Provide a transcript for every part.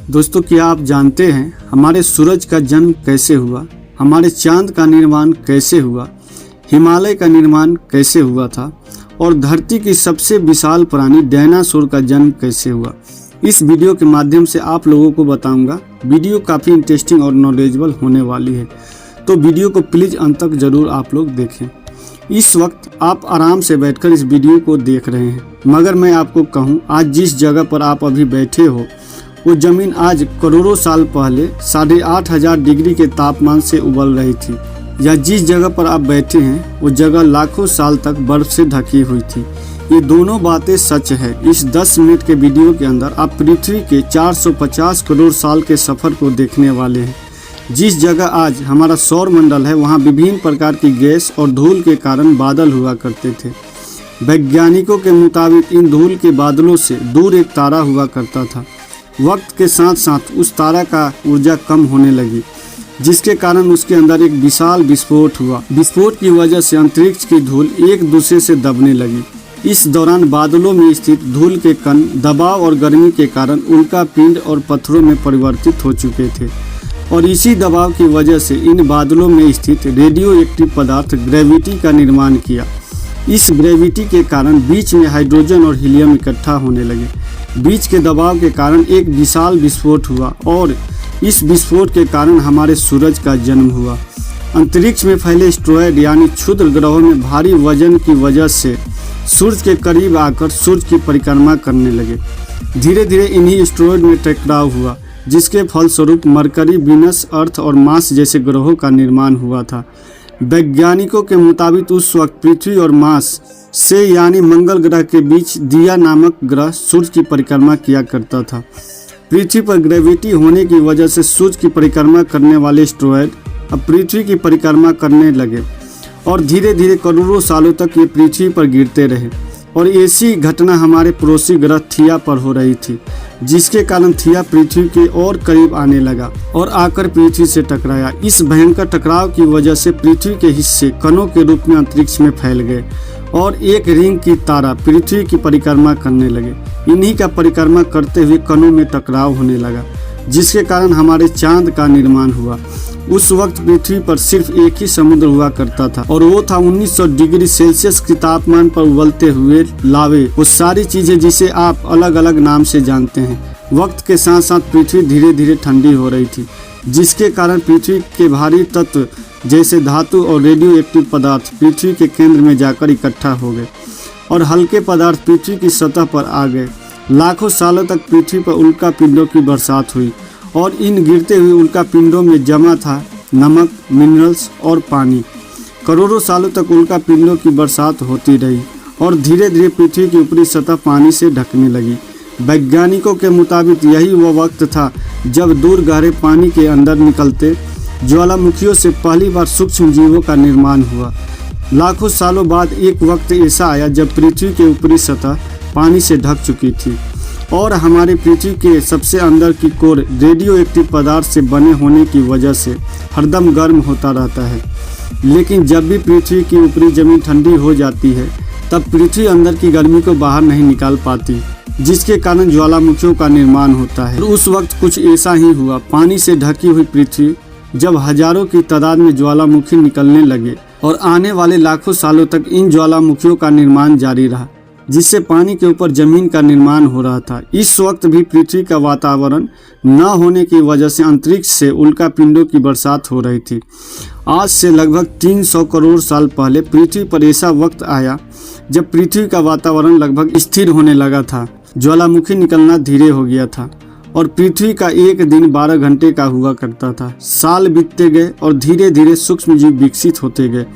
दोस्तों, क्या आप जानते हैं हमारे सूरज का जन्म कैसे हुआ, हमारे चांद का निर्माण कैसे हुआ, हिमालय का निर्माण कैसे हुआ था और धरती की सबसे विशाल प्राणी डायनासोर का जन्म कैसे हुआ। इस वीडियो के माध्यम से आप लोगों को बताऊंगा। वीडियो काफ़ी इंटरेस्टिंग और नॉलेजेबल होने वाली है, तो वीडियो को प्लीज़ अंत तक ज़रूर आप लोग देखें। इस वक्त आप आराम से बैठकर इस वीडियो को देख रहे हैं, मगर मैं आपको कहूं, आज जिस जगह पर आप अभी बैठे हो वो ज़मीन आज करोड़ों साल पहले 8,500 डिग्री के तापमान से उबल रही थी, या जिस जगह पर आप बैठे हैं वो जगह लाखों साल तक बर्फ से ढकी हुई थी। ये दोनों बातें सच है। इस 10 मिनट के वीडियो के अंदर आप पृथ्वी के 450 करोड़ साल के सफ़र को देखने वाले हैं। जिस जगह आज हमारा सौर मंडल है, वहाँ विभिन्न प्रकार की गैस और धूल के कारण बादल हुआ करते थे। वैज्ञानिकों के मुताबिक इन धूल के बादलों से दूर एक तारा हुआ करता था। वक्त के साथ साथ उस तारा का ऊर्जा कम होने लगी, जिसके कारण उसके अंदर एक विशाल विस्फोट हुआ। विस्फोट की वजह से अंतरिक्ष की धूल एक दूसरे से दबने लगी। इस दौरान बादलों में स्थित धूल के कण दबाव और गर्मी के कारण उल्का पिंड और पत्थरों में परिवर्तित हो चुके थे, और इसी दबाव की वजह से इन बादलों में स्थित रेडियो एक्टिव पदार्थ ग्रेविटी का निर्माण किया। इस ग्रेविटी के कारण बीच में हाइड्रोजन और हीलियम इकट्ठा होने लगे। बीच के दबाव के कारण एक विशाल विस्फोट हुआ, और इस विस्फोट के कारण हमारे सूरज का जन्म हुआ। अंतरिक्ष में फैले एस्टेरॉयड यानी क्षुद्र ग्रहों में भारी वजन की वजह से सूरज के करीब आकर सूरज की परिक्रमा करने लगे। धीरे धीरे इन्हीं एस्टेरॉयड में टकराव हुआ, जिसके फलस्वरूप मरकरी, वीनस, अर्थ और मार्स जैसे ग्रहों का निर्माण हुआ था। वैज्ञानिकों के मुताबिक उस वक्त पृथ्वी और मार्स से यानी मंगल ग्रह के बीच दिया नामक ग्रह सूर्य की परिक्रमा किया करता था। पृथ्वी पर ग्रेविटी होने की वजह से सूर्य की परिक्रमा करने वाले एस्टेरॉयड अब पृथ्वी की परिक्रमा करने लगे, और धीरे धीरे करोड़ों सालों तक ये पृथ्वी पर गिरते रहे। और ऐसी घटना हमारे पड़ोसी ग्रह थिया पर हो रही थी, जिसके कारण थिया पृथ्वी के और करीब आने लगा और आकर पृथ्वी से टकराया। इस भयंकर टकराव की वजह से पृथ्वी के हिस्से कणों के रूप में अंतरिक्ष में फैल गए, और एक रिंग की तारा पृथ्वी की परिक्रमा करने लगे। इन्हीं का परिक्रमा करते हुए कणों में टकराव होने लगा, जिसके कारण हमारे चांद का निर्माण हुआ। उस वक्त पृथ्वी पर सिर्फ एक ही समुद्र हुआ करता था, और वो था 1900 डिग्री सेल्सियस के तापमान पर उबलते हुए लावे, वो सारी चीजें जिसे आप अलग अलग नाम से जानते हैं। वक्त के साथ साथ पृथ्वी धीरे धीरे ठंडी हो रही थी, जिसके कारण पृथ्वी के भारी तत्व जैसे धातु और रेडियो एक्टिव पदार्थ पृथ्वी के केंद्र में जाकर इकट्ठा हो गए, और हल्के पदार्थ पृथ्वी की सतह पर आ गए। लाखों सालों तक पृथ्वी पर उल्का पिंडों की बरसात हुई, और इन गिरते हुए उल्का पिंडों में जमा था नमक, मिनरल्स और पानी। करोड़ों सालों तक उल्का पिंडों की बरसात होती रही, और धीरे धीरे पृथ्वी की ऊपरी सतह पानी से ढकने लगी। वैज्ञानिकों के मुताबिक यही वो वक्त था जब दूर गहरे पानी के अंदर निकलते ज्वालामुखियों से पहली बार सूक्ष्म जीवों का निर्माण हुआ। लाखों सालों बाद एक वक्त ऐसा आया जब पृथ्वी के ऊपरी सतह पानी से ढक चुकी थी, और हमारी पृथ्वी के सबसे अंदर की कोर रेडियो एक्टिव पदार्थ से बने होने की वजह से हरदम गर्म होता रहता है। लेकिन जब भी पृथ्वी की ऊपरी जमीन ठंडी हो जाती है, तब पृथ्वी अंदर की गर्मी को बाहर नहीं निकाल पाती, जिसके कारण ज्वालामुखियों का निर्माण होता है। उस वक्त कुछ ऐसा ही हुआ। पानी से ढकी हुई पृथ्वी जब हजारों की तादाद में ज्वालामुखी निकलने लगे, और आने वाले लाखों सालों तक इन ज्वालामुखियों का निर्माण जारी रहा, जिससे पानी के ऊपर जमीन का निर्माण हो रहा था। इस वक्त भी पृथ्वी का वातावरण न होने की वजह से अंतरिक्ष से उल्का पिंडों की बरसात हो रही थी। आज से लगभग 300 करोड़ साल पहले पृथ्वी पर ऐसा वक्त आया जब पृथ्वी का वातावरण लगभग स्थिर होने लगा था, ज्वालामुखी निकलना धीरे हो गया था, और पृथ्वी का एक दिन 12 घंटे का हुआ करता था। साल बीतते गए, और धीरे धीरे सूक्ष्म जीव विकसित होते गए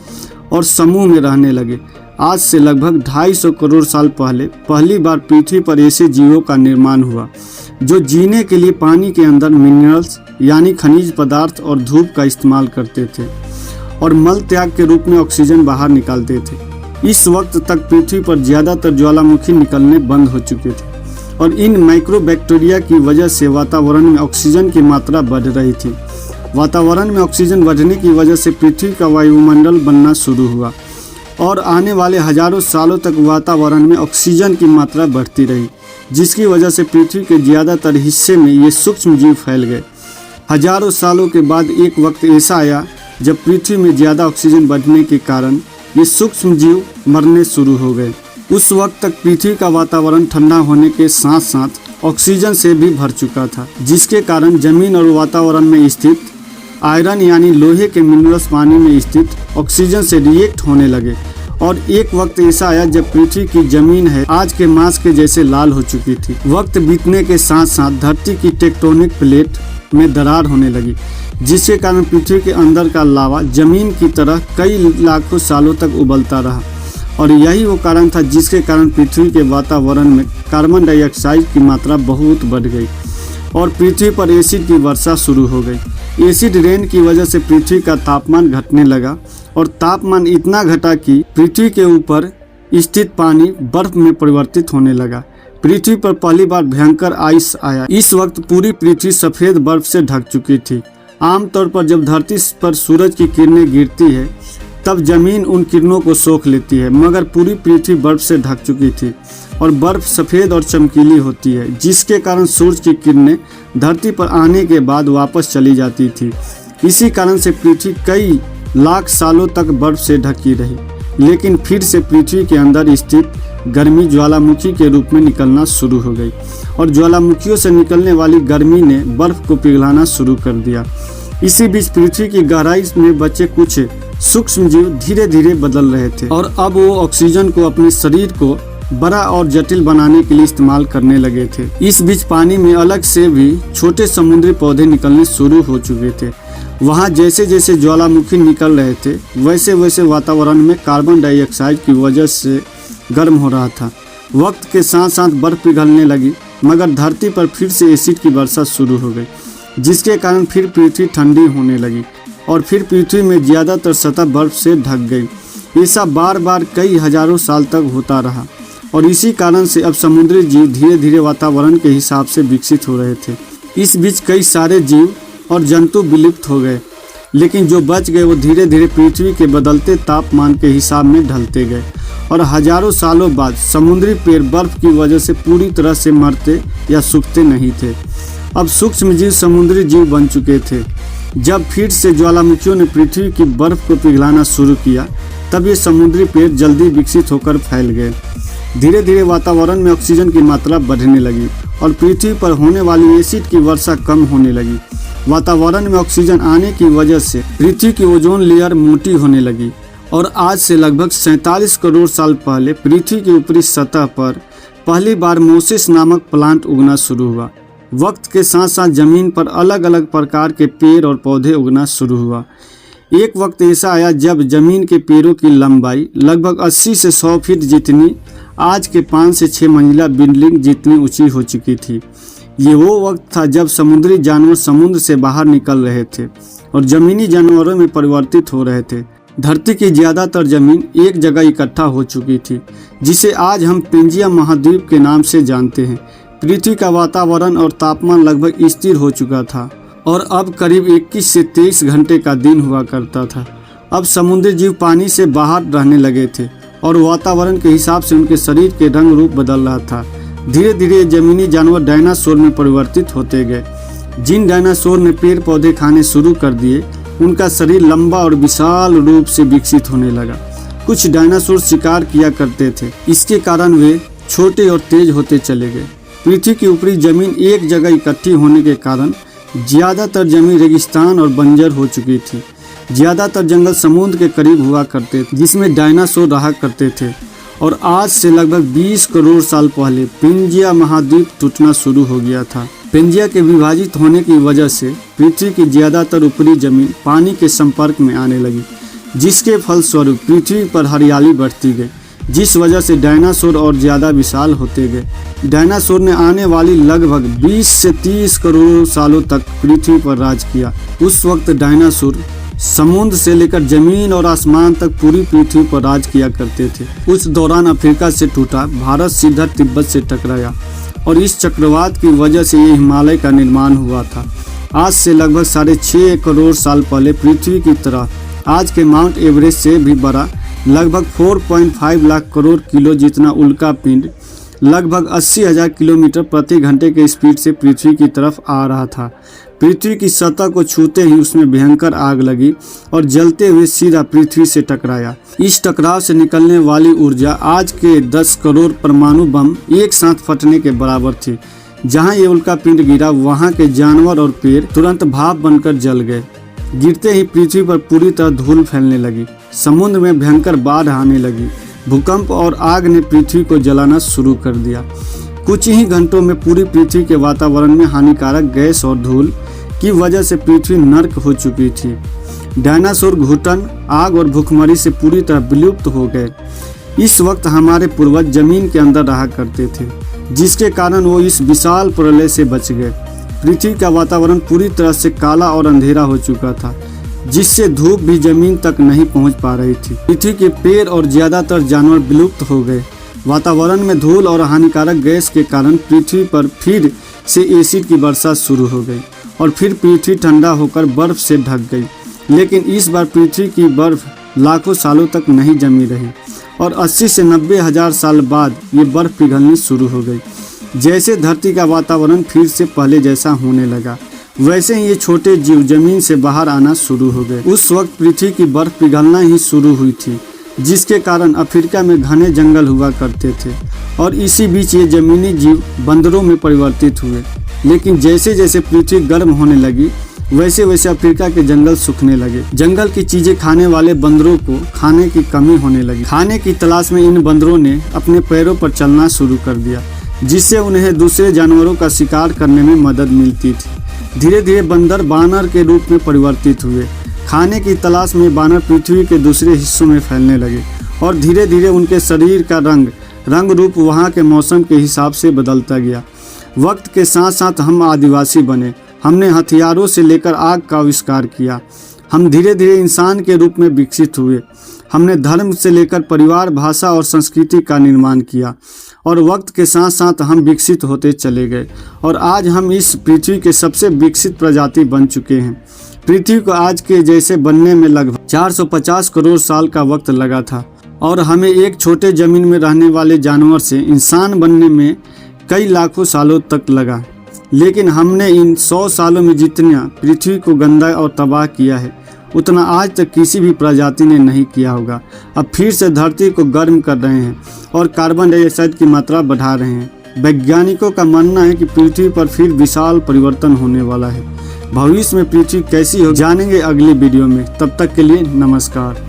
और समूह में रहने लगे। आज से लगभग 250 करोड़ साल पहले पहली बार पृथ्वी पर ऐसे जीवों का निर्माण हुआ जो जीने के लिए पानी के अंदर मिनरल्स यानी खनिज पदार्थ और धूप का इस्तेमाल करते थे, और मल त्याग के रूप में ऑक्सीजन बाहर निकालते थे। इस वक्त तक पृथ्वी पर ज़्यादातर ज्वालामुखी निकलने बंद हो चुके थे, और इन माइक्रोबैक्टीरिया की वजह से वातावरण में ऑक्सीजन की मात्रा बढ़ रही थी। वातावरण में ऑक्सीजन बढ़ने की वजह से पृथ्वी का वायुमंडल बनना शुरू हुआ, और आने वाले हजारों सालों तक वातावरण में ऑक्सीजन की मात्रा बढ़ती रही। जिसकी वजह से पृथ्वी के ज़्यादातर हिस्से में ये सूक्ष्म जीव फैल गए। हजारों सालों के बाद एक वक्त ऐसा आया जब पृथ्वी में ज़्यादा ऑक्सीजन बढ़ने के कारण ये सूक्ष्म जीव मरने शुरू हो गए। उस वक्त तक पृथ्वी का वातावरण ठंडा होने के साथ साथ ऑक्सीजन से भी भर चुका था, जिसके कारण जमीन और वातावरण में स्थित आयरन यानी लोहे के मिनरल्स पानी में स्थित ऑक्सीजन से रिएक्ट होने लगे। और एक वक्त ऐसा आया जब पृथ्वी की जमीन है आज के मांस के जैसे लाल हो चुकी थी। वक्त बीतने के साथ साथ धरती की टेक्टोनिक प्लेट में दरार होने लगी, जिसके कारण पृथ्वी के अंदर का लावा जमीन की तरह कई लाखों सालों तक उबलता रहा। और यही वो कारण था जिसके कारण पृथ्वी के वातावरण में कार्बन डाइऑक्साइड की मात्रा बहुत बढ़ गई और पृथ्वी पर एसिड की वर्षा शुरू हो गई। एसिड रेन की वजह से पृथ्वी का तापमान घटने लगा और तापमान इतना घटा कि पृथ्वी के ऊपर स्थित पानी बर्फ में परिवर्तित होने लगा। पृथ्वी पर पहली बार भयंकर आइस आया। इस वक्त पूरी पृथ्वी सफ़ेद बर्फ से ढक चुकी थी। आमतौर पर जब धरती पर सूरज की किरणें गिरती है तब जमीन उन किरणों को सोख लेती है, मगर पूरी पृथ्वी बर्फ से ढक चुकी थी और बर्फ सफ़ेद और चमकीली होती है, जिसके कारण सूरज की किरणें धरती पर आने के बाद वापस चली जाती थी। इसी कारण से पृथ्वी कई लाख सालों तक बर्फ से ढकी रही, लेकिन फिर से पृथ्वी के अंदर स्थित गर्मी ज्वालामुखी के रूप में निकलना शुरू हो गई और ज्वालामुखियों से निकलने वाली गर्मी ने बर्फ को पिघलाना शुरू कर दिया। इसी बीच पृथ्वी की गहराई में बचे कुछ सूक्ष्म जीव धीरे धीरे बदल रहे थे और अब वो ऑक्सीजन को अपने शरीर को बड़ा और जटिल बनाने के लिए इस्तेमाल करने लगे थे। इस बीच पानी में अलग से भी छोटे समुद्री पौधे निकलने शुरू हो चुके थे। वहाँ जैसे जैसे ज्वालामुखी निकल रहे थे वैसे वैसे वातावरण में कार्बन डाइऑक्साइड की वजह से गर्म हो रहा था। वक्त के साथ साथ बर्फ पिघलने लगी, मगर धरती पर फिर से एसिड की वर्षा शुरू हो गई, जिसके कारण फिर पृथ्वी ठंडी होने लगी और फिर पृथ्वी में ज़्यादातर सतह बर्फ से ढक गई। ऐसा बार बार कई हजारों साल तक होता रहा और इसी कारण से अब समुद्री जीव धीरे धीरे वातावरण के हिसाब से विकसित हो रहे थे। इस बीच कई सारे जीव और जंतु विलुप्त हो गए, लेकिन जो बच गए वो धीरे धीरे पृथ्वी के बदलते तापमान के हिसाब में ढलते गए और हजारों सालों बाद समुद्री पेड़ बर्फ की वजह से पूरी तरह से मरते या सूखते नहीं थे। अब सूक्ष्म जीव समुद्री जीव बन चुके थे। जब फिर से ज्वालामुखियों ने पृथ्वी की बर्फ को पिघलाना शुरू किया तब ये समुद्री पेड़ जल्दी विकसित होकर फैल गए। धीरे धीरे वातावरण में ऑक्सीजन की मात्रा बढ़ने लगी और पृथ्वी पर होने वाली एसिड की वर्षा कम होने लगी। वातावरण में ऑक्सीजन आने की वजह से पृथ्वी की ओजोन लेयर मोटी होने लगी और आज से लगभग 47 करोड़ साल पहले पृथ्वी की ऊपरी सतह पर पहली बार मोसेस नामक प्लांट उगना शुरू हुआ। वक्त के साथ साथ जमीन पर अलग अलग प्रकार के पेड़ और पौधे उगना शुरू हुआ। एक वक्त ऐसा आया जब जमीन के पेड़ों की लंबाई लगभग 80 से 100 फीट जितनी आज के 5 से 6 मंजिला बिल्डिंग जितनी ऊंची हो चुकी थी। ये वो वक्त था जब समुद्री जानवर समुद्र से बाहर निकल रहे थे और जमीनी जानवरों में परिवर्तित हो रहे थे। धरती की ज़्यादातर जमीन एक जगह इकट्ठा हो चुकी थी, जिसे आज हम पेंजिया महाद्वीप के नाम से जानते हैं। पृथ्वी का वातावरण और तापमान लगभग स्थिर हो चुका था और अब करीब 21 से 23 घंटे का दिन हुआ करता था। अब समुद्री जीव पानी से बाहर रहने लगे थे और वातावरण के हिसाब से उनके शरीर के रंग रूप बदल रहा था। धीरे धीरे जमीनी जानवर डायनासोर में परिवर्तित होते गए। जिन डायनासोर ने पेड़ पौधे खाने शुरू कर दिए उनका शरीर लंबा और विशाल रूप से विकसित होने लगा। कुछ डायनासोर शिकार किया करते थे, इसके कारण वे छोटे और तेज होते चले गए। पृथ्वी की ऊपरी जमीन एक जगह इकट्ठी होने के कारण ज़्यादातर जमीन रेगिस्तान और बंजर हो चुकी थी। ज़्यादातर जंगल समुद्र के करीब हुआ करते थे जिसमें डायनासोर रहा करते थे और आज से लगभग 20 करोड़ साल पहले पेंजिया महाद्वीप टूटना शुरू हो गया था। पेंजिया के विभाजित होने की वजह से पृथ्वी की ज़्यादातर ऊपरी जमीन पानी के संपर्क में आने लगी, जिसके फलस्वरूप पृथ्वी पर हरियाली बढ़ती गई, जिस वजह से डायनासोर और ज़्यादा विशाल होते गए। डायनासोर ने आने वाली लगभग 20 से 30 करोड़ सालों तक पृथ्वी पर राज किया। उस वक्त डायनासोर समुद्र से लेकर जमीन और आसमान तक पूरी पृथ्वी पर राज किया करते थे। उस दौरान अफ्रीका से टूटा भारत सीधा तिब्बत से टकराया और इस चक्रवात की वजह से ये हिमालय का निर्माण हुआ था। आज से लगभग 6.5 करोड़ साल पहले पृथ्वी की तरह आज के माउंट एवरेस्ट से भी बड़ा लगभग 4.5 लाख करोड़ किलो जितना उल्का पिंड लगभग 80,000 किलोमीटर प्रति घंटे के स्पीड से पृथ्वी की तरफ आ रहा था। पृथ्वी की सतह को छूते ही उसमें भयंकर आग लगी और जलते हुए सीधा पृथ्वी से टकराया। इस टकराव से निकलने वाली ऊर्जा आज के 10 करोड़ परमाणु बम एक साथ फटने के बराबर थी। जहां ये उल्का पिंड गिरा वहां के जानवर और पेड़ तुरंत भाप बनकर जल गए। गिरते ही पृथ्वी पर पूरी तरह धूल फैलने लगी। समुद्र में भयंकर बाढ़ आने लगी। भूकंप और आग ने पृथ्वी को जलाना शुरू कर दिया। कुछ ही घंटों में पूरी पृथ्वी के वातावरण में हानिकारक गैस और धूल की वजह से पृथ्वी नर्क हो चुकी थी। डायनासोर घुटन, आग और भूखमरी से पूरी तरह विलुप्त हो गए। इस वक्त हमारे पूर्वज जमीन के अंदर रहा करते थे, जिसके कारण वो इस विशाल प्रलय से बच गए। पृथ्वी का वातावरण पूरी तरह से काला और अंधेरा हो चुका था, जिससे धूप भी जमीन तक नहीं पहुंच पा रही थी। पृथ्वी के पेड़ और ज्यादातर जानवर विलुप्त हो गए। वातावरण में धूल और हानिकारक गैस के कारण पृथ्वी पर फिर से एसिड की वर्षा शुरू हो गई और फिर पृथ्वी ठंडा होकर बर्फ से ढक गई। लेकिन इस बार पृथ्वी की बर्फ लाखों सालों तक नहीं जमी रही और 80 से 90 हजार साल बाद ये बर्फ पिघलनी शुरू हो गई। जैसे धरती का वातावरण फिर से पहले जैसा होने लगा, वैसे ही ये छोटे जीव जमीन से बाहर आना शुरू हो गए। उस वक्त पृथ्वी की बर्फ पिघलना ही शुरू हुई थी, जिसके कारण अफ्रीका में घने जंगल हुआ करते थे और इसी बीच ये जमीनी जीव बंदरों में परिवर्तित हुए। लेकिन जैसे जैसे पृथ्वी गर्म होने लगी, वैसे वैसे अफ्रीका के जंगल सूखने लगे। जंगल की चीजें खाने वाले बंदरों को खाने की कमी होने लगी। खाने की तलाश में इन बंदरों ने अपने पैरों पर चलना शुरू कर दिया, जिससे उन्हें दूसरे जानवरों का शिकार करने में मदद मिलती थी। धीरे धीरे बंदर बानर के रूप में परिवर्तित हुए। खाने की तलाश में बानर पृथ्वी के दूसरे हिस्सों में फैलने लगे और धीरे धीरे उनके शरीर का रंग रूप वहाँ के मौसम के हिसाब से बदलता गया। वक्त के साथ साथ हम आदिवासी बने। हमने हथियारों से लेकर आग का आविष्कार किया। हम धीरे धीरे इंसान के रूप में विकसित हुए। हमने धर्म से लेकर परिवार, भाषा और संस्कृति का निर्माण किया और वक्त के साथ साथ हम विकसित होते चले गए और आज हम इस पृथ्वी के सबसे विकसित प्रजाति बन चुके हैं। पृथ्वी को आज के जैसे बनने में लगभग 450 करोड़ साल का वक्त लगा था और हमें एक छोटे जमीन में रहने वाले जानवर से इंसान बनने में कई लाखों सालों तक लगा। लेकिन हमने इन 100 सालों में जितना पृथ्वी को गंदा और तबाह किया है, उतना आज तक किसी भी प्रजाति ने नहीं किया होगा। अब फिर से धरती को गर्म कर रहे हैं और कार्बन डाइऑक्साइड की मात्रा बढ़ा रहे हैं। वैज्ञानिकों का मानना है कि पृथ्वी पर फिर विशाल परिवर्तन होने वाला है। भविष्य में पृथ्वी कैसी हो जानेंगे अगली वीडियो में। तब तक के लिए नमस्कार।